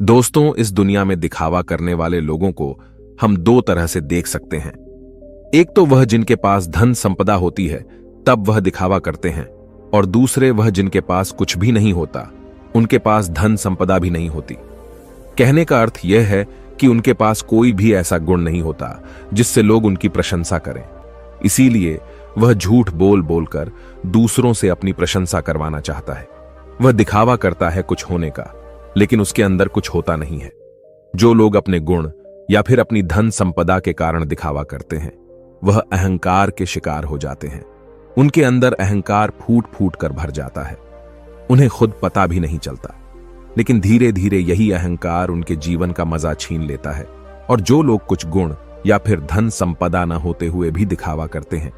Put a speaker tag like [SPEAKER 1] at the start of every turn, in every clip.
[SPEAKER 1] दोस्तों, इस दुनिया में दिखावा करने वाले लोगों को हम दो तरह से देख सकते हैं। एक तो वह जिनके पास धन संपदा होती है, तब वह दिखावा करते हैं, और दूसरे वह जिनके पास कुछ भी नहीं होता, उनके पास धन संपदा भी नहीं होती। कहने का अर्थ यह है कि उनके पास कोई भी ऐसा गुण नहीं होता जिससे लोग उनकी प्रशंसा करें। इसीलिए वह झूठ बोल बोलकर दूसरों से अपनी प्रशंसा करवाना चाहता है। वह दिखावा करता है कुछ होने का, लेकिन उसके अंदर कुछ होता नहीं है। जो लोग अपने गुण या फिर अपनी धन संपदा के कारण दिखावा करते हैं, वह अहंकार के शिकार हो जाते हैं। उनके अंदर अहंकार फूट फूट कर भर जाता है। उन्हें खुद पता भी नहीं चलता, लेकिन धीरे धीरे यही अहंकार उनके जीवन का मजा छीन लेता है। और जो लोग कुछ गुण या फिर धन संपदा न होते हुए भी दिखावा करते हैं,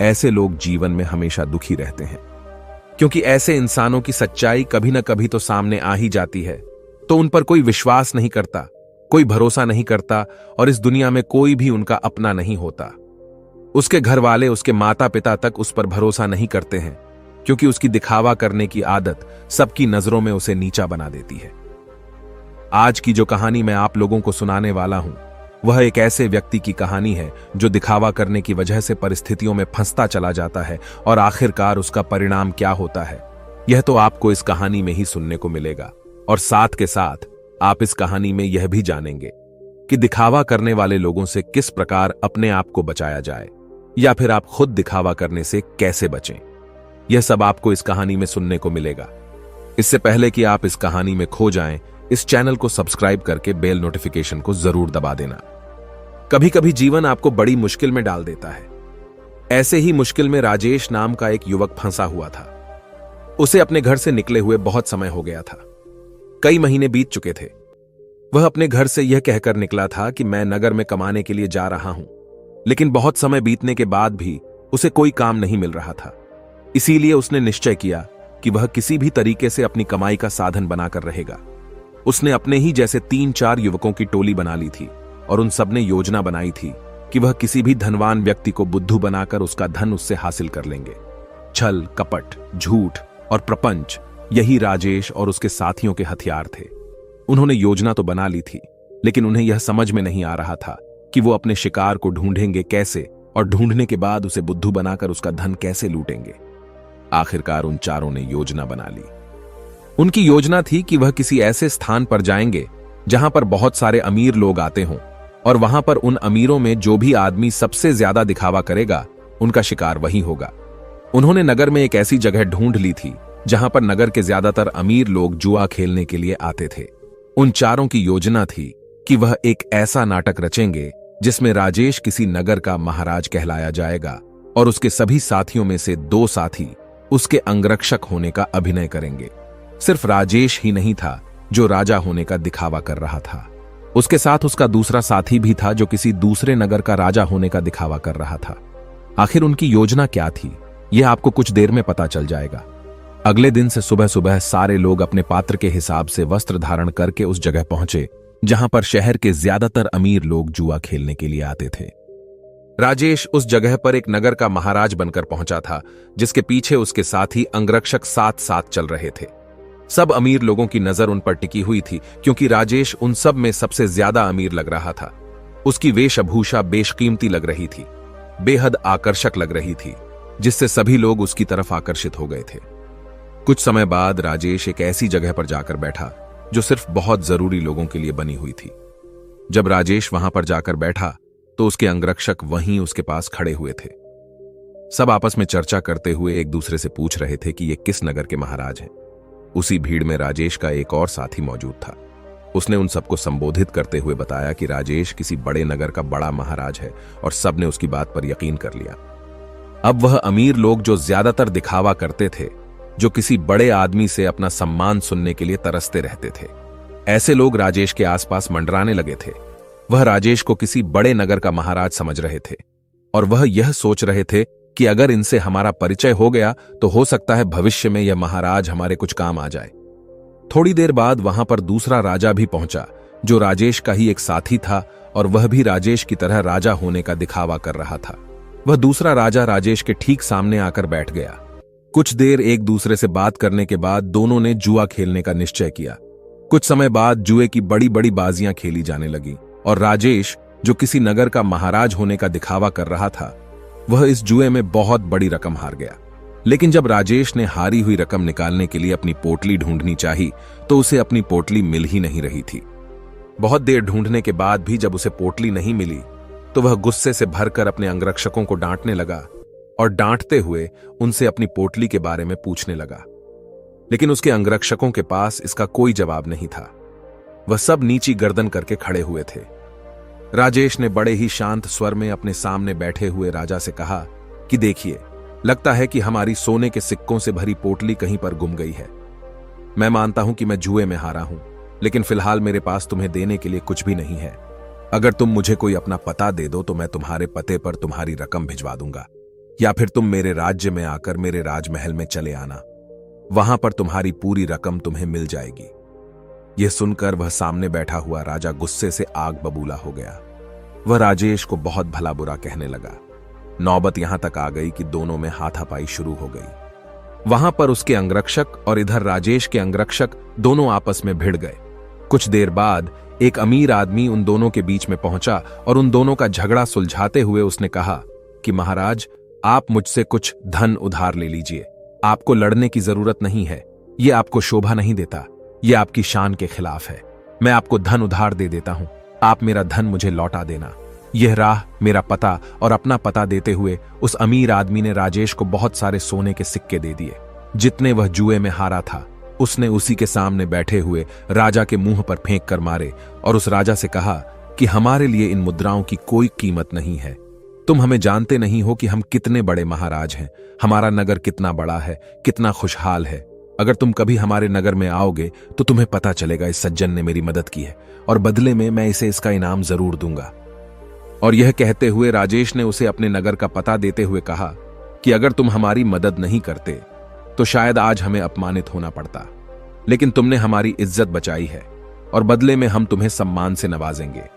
[SPEAKER 1] ऐसे लोग जीवन में हमेशा दुखी रहते हैं, क्योंकि ऐसे इंसानों की सच्चाई कभी न कभी तो सामने आ ही जाती है, तो उन पर कोई विश्वास नहीं करता, कोई भरोसा नहीं करता, और इस दुनिया में कोई भी उनका अपना नहीं होता। उसके घर वाले, उसके माता पिता तक उस पर भरोसा नहीं करते हैं, क्योंकि उसकी दिखावा करने की आदत सबकी नजरों में उसे नीचा बना देती है। आज की जो कहानी मैं आप लोगों को सुनाने वाला हूं, वह एक ऐसे व्यक्ति की कहानी है जो दिखावा करने की वजह से परिस्थितियों में फंसता चला जाता है, और आखिरकार उसका परिणाम क्या होता है, यह तो आपको इस कहानी में ही सुनने को मिलेगा। और साथ के साथ आप इस कहानी में यह भी जानेंगे कि दिखावा करने वाले लोगों से किस प्रकार अपने आप को बचाया जाए, या फिर आप खुद दिखावा करने से कैसे बचें। यह सब आपको इस कहानी में सुनने को मिलेगा। इससे पहले कि आप इस कहानी में खो जाएं, इस चैनल को सब्सक्राइब करके बेल नोटिफिकेशन को जरूर दबा देना। कभी कभी जीवन आपको बड़ी मुश्किल में डाल देता है। ऐसे ही मुश्किल में राजेश नाम का एक युवक फंसा हुआ था। उसे अपने घर से निकले हुए बहुत समय हो गया था। कई महीने बीत चुके थे। वह अपने घर से यह कहकर निकला था कि मैं नगर में कमाने के लिए जा रहा हूं, लेकिन बहुत समय बीतने के बाद भी उसे कोई काम नहीं मिल रहा था। इसीलिए उसने निश्चय किया कि वह किसी भी तरीके से अपनी कमाई का साधन बनाकर रहेगा। उसने अपने ही जैसे 3-4 युवकों की टोली बना ली थी, और उन सब ने योजना बनाई थी कि वह किसी भी धनवान व्यक्ति को बुद्धू बनाकर उसका धन उससे हासिल कर लेंगे। छल, कपट, झूठ और प्रपंच, यही राजेश और उसके साथियों के हथियार थे। उन्होंने योजना तो बना ली थी, लेकिन उन्हें यह समझ में नहीं आ रहा था कि वो अपने शिकार को ढूंढेंगे कैसे, और ढूंढने के बाद उसे बुद्धू बनाकर उसका धन कैसे लूटेंगे। आखिरकार उन चारों ने योजना बना ली। उनकी योजना थी कि वह किसी ऐसे स्थान पर जाएंगे जहां पर बहुत सारे अमीर लोग आते हों, और वहां पर उन अमीरों में जो भी आदमी सबसे ज्यादा दिखावा करेगा, उनका शिकार वही होगा। उन्होंने नगर में एक ऐसी जगह ढूंढ ली थी जहां पर नगर के ज्यादातर अमीर लोग जुआ खेलने के लिए आते थे। उन चारों की योजना थी कि वह एक ऐसा नाटक रचेंगे जिसमें राजेश किसी नगर का महाराज कहलाया जाएगा, और उसके सभी साथियों में से 2 साथी उसके अंगरक्षक होने का अभिनय करेंगे। सिर्फ राजेश ही नहीं था जो राजा होने का दिखावा कर रहा था, उसके साथ उसका दूसरा साथी भी था जो किसी दूसरे नगर का राजा होने का दिखावा कर रहा था। आखिर उनकी योजना क्या थी, यह आपको कुछ देर में पता चल जाएगा। अगले दिन से सुबह सुबह सारे लोग अपने पात्र के हिसाब से वस्त्र धारण करके उस जगह पहुंचे जहां पर शहर के ज्यादातर अमीर लोग जुआ खेलने के लिए आते थे। राजेश उस जगह पर एक नगर का महाराज बनकर पहुंचा था, जिसके पीछे उसके साथी अंगरक्षक साथ साथ चल रहे थे। सब अमीर लोगों की नजर उन पर टिकी हुई थी, क्योंकि राजेश उन सब में सबसे ज्यादा अमीर लग रहा था। उसकी वेशभूषा बेशकीमती लग रही थी, बेहद आकर्षक लग रही थी, जिससे सभी लोग उसकी तरफ आकर्षित हो गए थे। कुछ समय बाद राजेश एक ऐसी जगह पर जाकर बैठा जो सिर्फ बहुत जरूरी लोगों के लिए बनी हुई थी। जब राजेश वहां पर जाकर बैठा तो उसके अंगरक्षक वहीं उसके पास खड़े हुए थे। सब आपस में चर्चा करते हुए एक दूसरे से पूछ रहे थे कि ये किस नगर के महाराज हैं। उसी भीड़ में राजेश का एक और साथी मौजूद था। उसने उन सबको संबोधित करते हुए बताया कि राजेश किसी बड़े नगर का बड़ा महाराज है, और सबने उसकी बात पर यकीन कर लिया। अब वह अमीर लोग जो ज्यादातर दिखावा करते थे, जो किसी बड़े आदमी से अपना सम्मान सुनने के लिए तरसते रहते थे, ऐसे लोग राजेश के आसपास मंडराने लगे थे। वह राजेश को किसी बड़े नगर का महाराज समझ रहे थे, और वह यह सोच रहे थे कि अगर इनसे हमारा परिचय हो गया तो हो सकता है भविष्य में यह महाराज हमारे कुछ काम आ जाए। थोड़ी देर बाद वहां पर दूसरा राजा भी पहुंचा, जो राजेश का ही एक साथी था, और वह भी राजेश की तरह राजा होने का दिखावा कर रहा था। वह दूसरा राजा राजेश के ठीक सामने आकर बैठ गया। कुछ देर एक दूसरे से बात करने के बाद दोनों ने जुआ खेलने का निश्चय किया। कुछ समय बाद जुए की बड़ी बड़ी बाजियां खेली जाने लगी और राजेश, जो किसी नगर का महाराज होने का दिखावा कर रहा था, वह इस जुए में बहुत बड़ी रकम हार गया। लेकिन जब राजेश ने हारी हुई रकम निकालने के लिए अपनी पोटली ढूंढनी चाही तो उसे अपनी पोटली मिल ही नहीं रही थी। बहुत देर ढूंढने के बाद भी जब उसे पोटली नहीं मिली तो वह गुस्से से भरकर अपने अंगरक्षकों को डांटने लगा और डांटते हुए उनसे अपनी पोटली के बारे में पूछने लगा। लेकिन उसके अंगरक्षकों के पास इसका कोई जवाब नहीं था। वह सब नीची गर्दन करके खड़े हुए थे। राजेश ने बड़े ही शांत स्वर में अपने सामने बैठे हुए राजा से कहा कि देखिए, लगता है कि हमारी सोने के सिक्कों से भरी पोटली कहीं पर गुम गई है। मैं मानता हूं कि मैं जुए में हारा हूं, लेकिन फिलहाल मेरे पास तुम्हें देने के लिए कुछ भी नहीं है। अगर तुम मुझे कोई अपना पता दे दो तो मैं तुम्हारे पते पर तुम्हारी रकम भिजवा दूंगा, या फिर तुम मेरे राज्य में आकर मेरे राजमहल में चले आना। वहां पर तुम्हारी पूरी रकम तुम्हें मिल जाएगी। यह सुनकर वह सामने बैठा हुआ राजा गुस्से से आग बबूला हो गया। वह राजेश को बहुत भला बुरा कहने लगा। नौबत यहां तक आ गई कि दोनों में हाथापाई शुरू हो गई। वहां पर उसके अंगरक्षक और इधर राजेश के अंगरक्षक दोनों आपस में भिड़ गए। कुछ देर बाद एक अमीर आदमी उन दोनों के बीच में पहुंचा और उन दोनों का झगड़ा सुलझाते हुए उसने कहा कि महाराज, आप मुझसे कुछ धन उधार ले लीजिए। आपको लड़ने की जरूरत नहीं है। यह आपको शोभा नहीं देता। यह आपकी शान के खिलाफ है। मैं आपको धन उधार दे देता हूं। आप मेरा धन मुझे लौटा देना। यह राह, मेरा पता और अपना पता देते हुए उस अमीर आदमी ने राजेश को बहुत सारे सोने के सिक्के दे दिए। जितने वह जुए में हारा था उसने उसी के सामने बैठे हुए राजा के मुंह पर फेंक कर मारे और उस राजा से कहा कि हमारे लिए इन मुद्राओं की कोई कीमत नहीं है। तुम हमें जानते नहीं हो कि हम कितने बड़े महाराज हैं। हमारा नगर कितना बड़ा है, कितना खुशहाल है। अगर तुम कभी हमारे नगर में आओगे तो तुम्हें पता चलेगा इस सज्जन ने मेरी मदद की है और बदले में मैं इसे इसका इनाम जरूर दूंगा। और यह कहते हुए राजेश ने उसे अपने नगर का पता देते हुए कहा कि अगर तुम हमारी मदद नहीं करते तो शायद आज हमें अपमानित होना पड़ता, लेकिन तुमने हमारी इज्जत बचाई है और बदले में हम तुम्हें सम्मान से नवाजेंगे।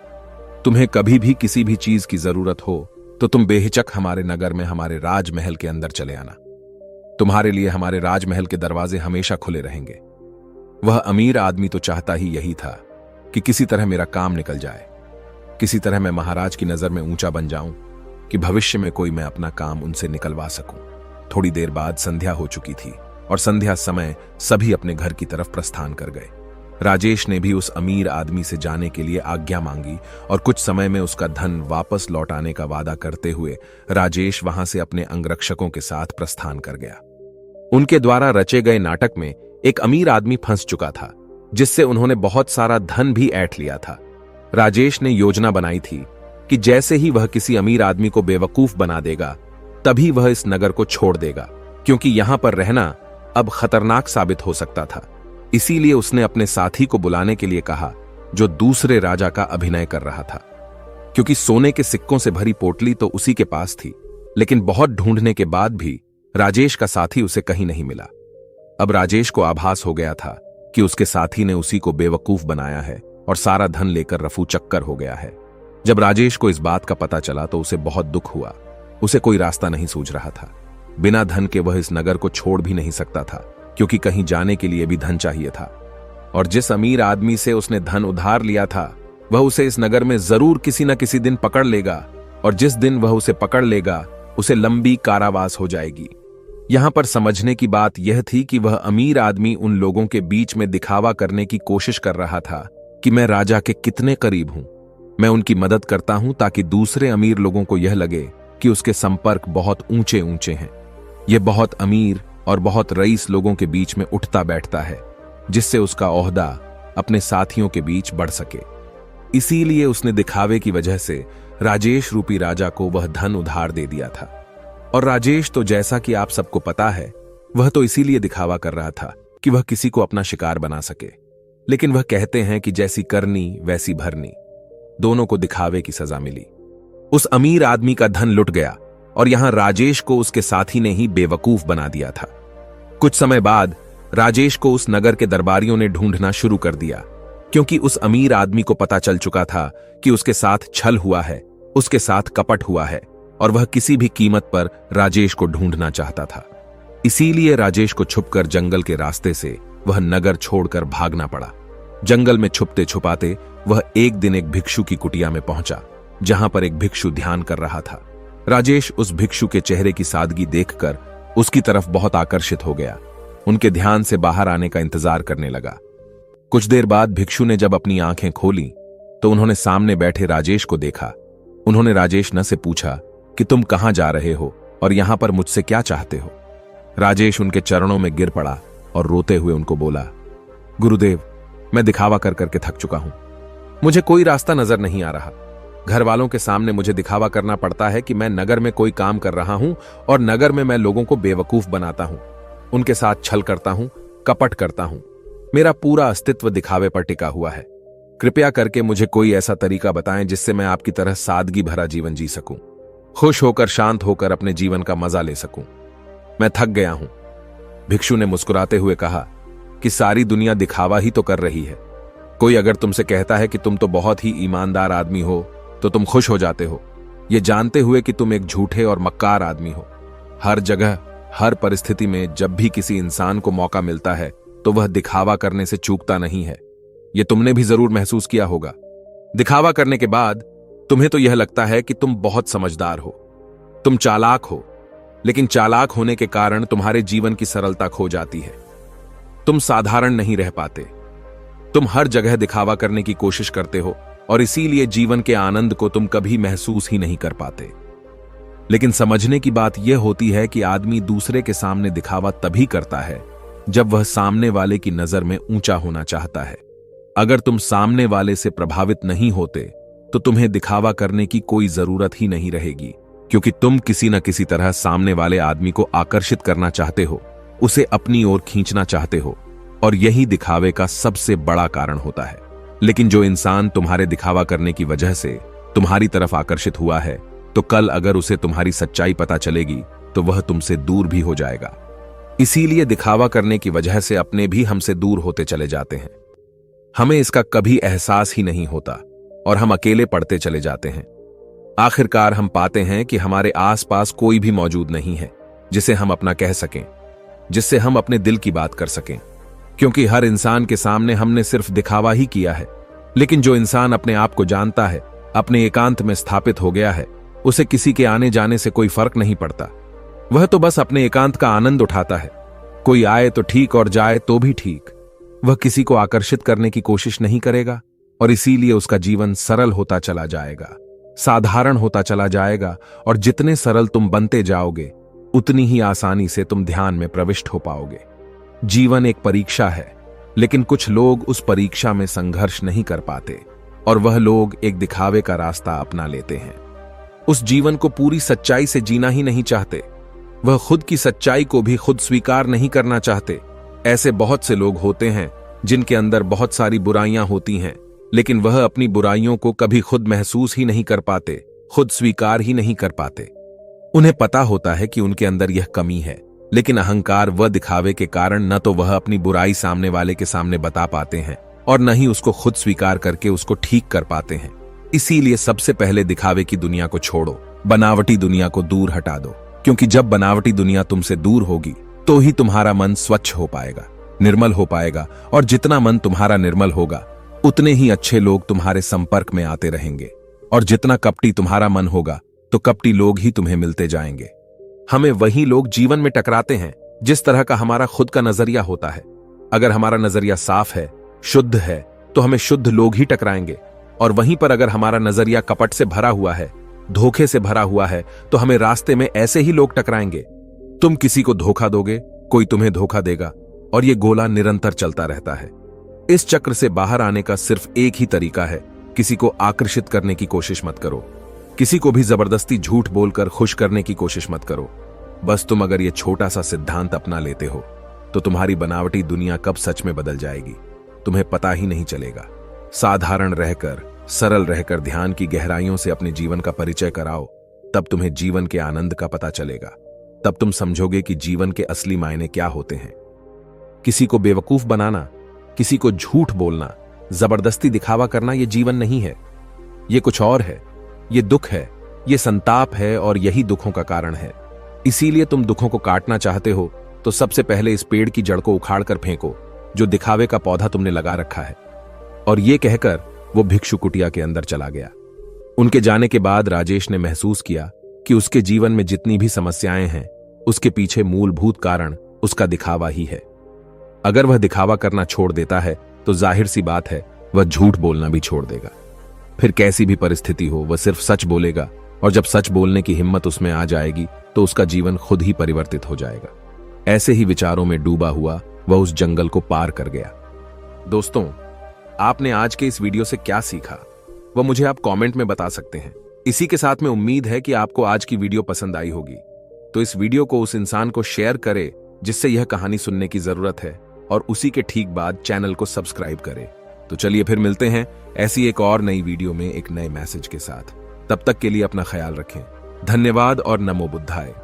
[SPEAKER 1] तुम्हें कभी भी किसी भी चीज की जरूरत हो तो तुम बेहिचक हमारे नगर में हमारे राजमहल के अंदर चले आना। तुम्हारे लिए हमारे राजमहल के दरवाजे हमेशा खुले रहेंगे। वह अमीर आदमी तो चाहता ही यही था कि किसी तरह मेरा काम निकल जाए, किसी तरह मैं महाराज की नजर में ऊंचा बन जाऊं कि भविष्य में कोई मैं अपना काम उनसे निकलवा सकूं। थोड़ी देर बाद संध्या हो चुकी थी और संध्या समय सभी अपने घर की तरफ प्रस्थान कर गए। राजेश ने भी उस अमीर आदमी से जाने के लिए आज्ञा मांगी और कुछ समय में उसका धन वापस लौटाने का वादा करते हुए राजेश वहां से अपने अंगरक्षकों के साथ प्रस्थान कर गया। उनके द्वारा रचे गए नाटक में एक अमीर आदमी फंस चुका था, जिससे उन्होंने बहुत सारा धन भी ऐंठ लिया था। राजेश ने योजना बनाई थी कि जैसे ही वह किसी अमीर आदमी को बेवकूफ बना देगा तभी वह इस नगर को छोड़ देगा, क्योंकि यहां पर रहना अब खतरनाक साबित हो सकता था। इसीलिए उसने अपने साथी को बुलाने के लिए कहा जो दूसरे राजा का अभिनय कर रहा था, क्योंकि सोने के सिक्कों से भरी पोटली तो उसी के पास थी। लेकिन बहुत ढूंढने के बाद भी राजेश का साथी उसे कहीं नहीं मिला। अब राजेश को आभास हो गया था कि उसके साथी ने उसी को बेवकूफ बनाया है और सारा धन लेकर रफू चक्कर हो गया है। जब राजेश को इस बात का पता चला तो उसे बहुत दुख हुआ। उसे कोई रास्ता नहीं सूझ रहा था। बिना धन के वह इस नगर को छोड़ भी नहीं सकता था, क्योंकि कहीं जाने के लिए भी धन चाहिए था। और जिस अमीर आदमी से उसने धन उधार लिया था वह उसे इस नगर में जरूर किसी न किसी दिन पकड़ लेगा, और जिस दिन वह उसे पकड़ लेगा उसे लंबी कारावास हो जाएगी। यहां पर समझने की बात यह थी कि वह अमीर आदमी उन लोगों के बीच में दिखावा करने की कोशिश कर रहा था कि मैं राजा के कितने करीब हूं। मैं उनकी मदद करता हूं ताकि दूसरे अमीर लोगों को यह लगे कि उसके संपर्क बहुत ऊंचे ऊंचे हैं। यह बहुत अमीर और बहुत रईस लोगों के बीच में उठता बैठता है, जिससे उसका ओहदा अपने साथियों के बीच बढ़ सके। इसीलिए उसने दिखावे की वजह से राजेश रूपी राजा को वह धन उधार दे दिया था। और राजेश तो जैसा कि आप सबको पता है, वह तो इसीलिए दिखावा कर रहा था कि वह किसी को अपना शिकार बना सके। लेकिन वह कहते हैं कि जैसी करनी वैसी भरनी, दोनों को दिखावे की सजा मिली। उस अमीर आदमी का धन लुट गया और यहां राजेश को उसके साथी ने ही बेवकूफ बना दिया था। कुछ समय बाद राजेश को उस नगर के दरबारियों ने ढूंढना शुरू कर दिया, क्योंकि उस अमीर आदमी को पता चल चुका था कि उसके साथ छल हुआ है, उसके साथ कपट हुआ है, और वह किसी भी कीमत पर राजेश को ढूंढना चाहता था। इसीलिए राजेश को छुपकर जंगल के रास्ते से वह नगर छोड़कर भागना पड़ा। जंगल में छुपते छुपाते वह एक दिन एक भिक्षु की कुटिया में पहुंचा, जहां पर एक भिक्षु ध्यान कर रहा था। राजेश उस भिक्षु के चेहरे की सादगी देखकर उसकी तरफ बहुत आकर्षित हो गया। उनके ध्यान से बाहर आने का इंतजार करने लगा। कुछ देर बाद भिक्षु ने जब अपनी आंखें खोली तो उन्होंने सामने बैठे राजेश को देखा। उन्होंने राजेश न से पूछा कि तुम कहां जा रहे हो और यहां पर मुझसे क्या चाहते हो। राजेश उनके चरणों में गिर पड़ा और रोते हुए उनको बोला, गुरुदेव, मैं दिखावा कर करके थक चुका हूं। मुझे कोई रास्ता नजर नहीं आ रहा। घर वालों के सामने मुझे दिखावा करना पड़ता है कि मैं नगर में कोई काम कर रहा हूं और नगर में मैं लोगों को बेवकूफ बनाता हूं, उनके साथ छल करता हूं, कपट करता हूं। मेरा पूरा अस्तित्व दिखावे पर टिका हुआ है। कृपया करके मुझे कोई ऐसा तरीका बताएं जिससे मैं आपकी तरह सादगी भरा जीवन जी सकूं, खुश होकर शांत होकर अपने जीवन का मजा ले सकूं। मैं थक गया हूं। भिक्षु ने मुस्कुराते हुए कहा कि सारी दुनिया दिखावा ही तो कर रही है। कोई अगर तुमसे कहता है कि तुम तो बहुत ही ईमानदार आदमी हो तो तुम खुश हो जाते हो, ये जानते हुए कि तुम एक झूठे और मक्कार आदमी हो। हर जगह, हर परिस्थिति में जब भी किसी इंसान को मौका मिलता है तो वह दिखावा करने से चूकता नहीं है। यह तुमने भी जरूर महसूस किया होगा। दिखावा करने के बाद तुम्हें तो यह लगता है कि तुम बहुत समझदार हो, तुम चालाक हो, लेकिन चालाक होने के कारण तुम्हारे जीवन की सरलता खो जाती है। तुम साधारण नहीं रह पाते। तुम हर जगह दिखावा करने की कोशिश करते हो और इसीलिए जीवन के आनंद को तुम कभी महसूस ही नहीं कर पाते। लेकिन समझने की बात यह होती है कि आदमी दूसरे के सामने दिखावा तभी करता है जब वह सामने वाले की नजर में ऊंचा होना चाहता है। अगर तुम सामने वाले से प्रभावित नहीं होते तो तुम्हें दिखावा करने की कोई जरूरत ही नहीं रहेगी, क्योंकि तुम किसी न किसी तरह सामने वाले आदमी को आकर्षित करना चाहते हो, उसे अपनी ओर खींचना चाहते हो, और यही दिखावे का सबसे बड़ा कारण होता है। लेकिन जो इंसान तुम्हारे दिखावा करने की वजह से तुम्हारी तरफ आकर्षित हुआ है, तो कल अगर उसे तुम्हारी सच्चाई पता चलेगी तो वह तुमसे दूर भी हो जाएगा। इसीलिए दिखावा करने की वजह से अपने भी हमसे दूर होते चले जाते हैं। हमें इसका कभी एहसास ही नहीं होता और हम अकेले पड़ते चले जाते हैं। आखिरकार हम पाते हैं कि हमारे आसपास कोई भी मौजूद नहीं है जिसे हम अपना कह सकें, जिससे हम अपने दिल की बात कर सकें, क्योंकि हर इंसान के सामने हमने सिर्फ दिखावा ही किया है। लेकिन जो इंसान अपने आप को जानता है, अपने एकांत में स्थापित हो गया है, उसे किसी के आने जाने से कोई फर्क नहीं पड़ता। वह तो बस अपने एकांत का आनंद उठाता है। कोई आए तो ठीक और जाए तो भी ठीक। वह किसी को आकर्षित करने की कोशिश नहीं करेगा और इसीलिए उसका जीवन सरल होता चला जाएगा, साधारण होता चला जाएगा, और जितने सरल तुम बनते जाओगे उतनी ही आसानी से तुम ध्यान में प्रविष्ट हो पाओगे। जीवन एक परीक्षा है, लेकिन कुछ लोग उस परीक्षा में संघर्ष नहीं कर पाते और वह लोग एक दिखावे का रास्ता अपना लेते हैं। उस जीवन को पूरी सच्चाई से जीना ही नहीं चाहते। वह खुद की सच्चाई को भी खुद स्वीकार नहीं करना चाहते। ऐसे बहुत से लोग होते हैं जिनके अंदर बहुत सारी बुराइयां होती हैं, लेकिन वह अपनी बुराइयों को कभी खुद महसूस ही नहीं कर पाते, खुद स्वीकार ही नहीं कर पाते। उन्हें पता होता है कि उनके अंदर यह कमी है, लेकिन अहंकार व दिखावे के कारण न तो वह अपनी बुराई सामने वाले के सामने बता पाते हैं और न ही उसको खुद स्वीकार करके उसको ठीक कर पाते हैं। इसीलिए सबसे पहले दिखावे की दुनिया को छोड़ो, बनावटी दुनिया को दूर हटा दो, क्योंकि जब बनावटी दुनिया तुमसे दूर होगी तो ही तुम्हारा मन स्वच्छ हो पाएगा, निर्मल हो पाएगा, और जितना मन तुम्हारा निर्मल होगा उतने ही अच्छे लोग तुम्हारे संपर्क में आते रहेंगे, और जितना कपटी तुम्हारा मन होगा तो कपटी लोग ही तुम्हें मिलते जाएंगे। हमें वही लोग जीवन में टकराते हैं जिस तरह का हमारा खुद का नजरिया होता है। अगर हमारा नजरिया साफ है, शुद्ध है, तो हमें शुद्ध लोग ही टकराएंगे, और वहीं पर अगर हमारा नजरिया कपट से भरा हुआ है, धोखे से भरा हुआ है, तो हमें रास्ते में ऐसे ही लोग टकराएंगे। तुम किसी को धोखा दोगे, कोई तुम्हें धोखा देगा, और यह गोला निरंतर चलता रहता है। इस चक्र से बाहर आने का सिर्फ एक ही तरीका है, किसी को आकर्षित करने की कोशिश मत करो। किसी को भी जबरदस्ती झूठ बोलकर खुश करने की कोशिश मत करो। बस तुम अगर यह छोटा सा सिद्धांत अपना लेते हो तो तुम्हारी बनावटी दुनिया कब सच में बदल जाएगी तुम्हें पता ही नहीं चलेगा। साधारण रहकर, सरल रहकर ध्यान की गहराइयों से अपने जीवन का परिचय कराओ, तब तुम्हें जीवन के आनंद का पता चलेगा। तब तुम समझोगे कि जीवन के असली मायने क्या होते हैं। किसी को बेवकूफ बनाना, किसी को झूठ बोलना, जबरदस्ती दिखावा करना यह जीवन नहीं है। यह कुछ और है। ये दुख है, ये संताप है, और यही दुखों का कारण है। इसीलिए तुम दुखों को काटना चाहते हो तो सबसे पहले इस पेड़ की जड़ को उखाड़ कर फेंको जो दिखावे का पौधा तुमने लगा रखा है। और ये कहकर वो भिक्षु कुटिया के अंदर चला गया। उनके जाने के बाद राजेश ने महसूस किया कि उसके जीवन में जितनी भी समस्याएं हैं उसके पीछे मूलभूत कारण उसका दिखावा ही है। अगर वह दिखावा करना छोड़ देता है तो जाहिर सी बात है वह झूठ बोलना भी छोड़ देगा। फिर कैसी भी परिस्थिति हो वह सिर्फ सच बोलेगा, और जब सच बोलने की हिम्मत उसमें आ जाएगी तो उसका जीवन खुद ही परिवर्तित हो जाएगा। ऐसे ही विचारों में डूबा हुआ वह उस जंगल को पार कर गया। दोस्तों, आपने आज के इस वीडियो से क्या सीखा वह मुझे आप कमेंट में बता सकते हैं। इसी के साथ में उम्मीद है कि आपको आज की वीडियो पसंद आई होगी, तो इस वीडियो को उस इंसान को शेयर करें जिससे यह कहानी सुनने की जरूरत है, और उसी के ठीक बाद चैनल को सब्सक्राइब करें। तो चलिए फिर मिलते हैं ऐसी एक और नई वीडियो में एक नए मैसेज के साथ। तब तक के लिए अपना ख्याल रखें। धन्यवाद और नमो बुद्धाय।